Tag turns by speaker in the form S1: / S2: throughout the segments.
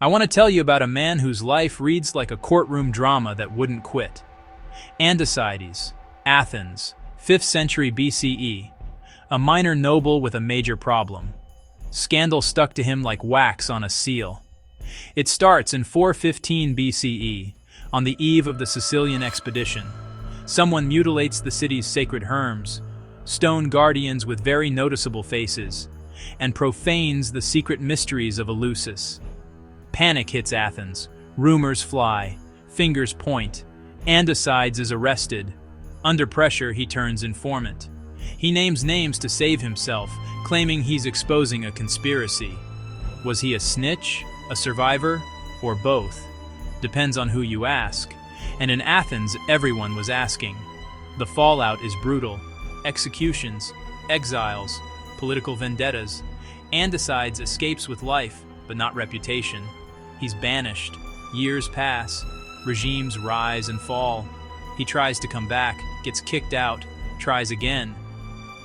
S1: I want to tell you about a man whose life reads like a courtroom drama that wouldn't quit. Andocides, Athens, 5th century BCE. A minor noble with a major problem. Scandal stuck to him like wax on a seal. It starts in 415 BCE, on the eve of the Sicilian expedition. Someone mutilates the city's sacred herms, stone guardians with very noticeable faces, and profanes the secret mysteries of Eleusis. Panic hits Athens, rumors fly, fingers point. Andocides is arrested. Under pressure, he turns informant. He names names to save himself, claiming he's exposing a conspiracy. Was he a snitch, a survivor, or both? Depends on who you ask. And in Athens, everyone was asking. The fallout is brutal. Executions, exiles, political vendettas. Andocides escapes with life, but not reputation. He's banished. Years pass. Regimes rise and fall. He tries to come back, gets kicked out, tries again.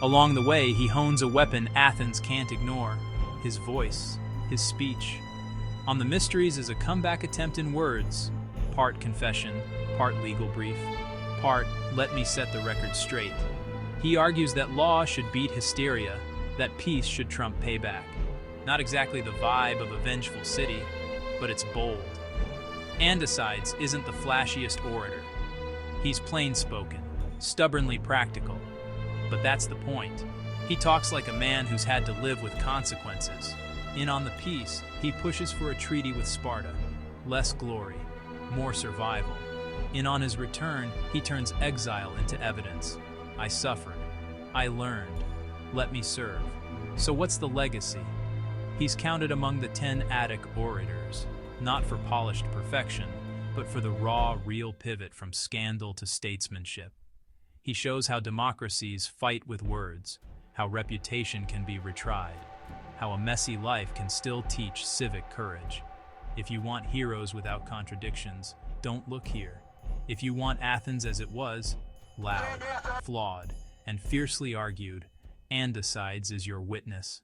S1: Along the way, he hones a weapon Athens can't ignore. His voice, his speech. On the Mysteries is a comeback attempt in words. Part confession, part legal brief, part let me set the record straight. He argues that law should beat hysteria, that peace should trump payback. Not exactly the vibe of a vengeful city, but it's bold. Andocides isn't the flashiest orator. He's plain-spoken, stubbornly practical. But that's the point. He talks like a man who's had to live with consequences. In On the Peace, he pushes for a treaty with Sparta. Less glory, more survival. In On his return, he turns exile into evidence. I suffered. I learned. Let me serve. So what's the legacy? He's counted among the 10 Attic orators, not for polished perfection, but for the raw, real pivot from scandal to statesmanship. He shows how democracies fight with words, how reputation can be retried, how a messy life can still teach civic courage. If you want heroes without contradictions, don't look here. If you want Athens as it was, loud, flawed, and fiercely argued, Andocides is your witness.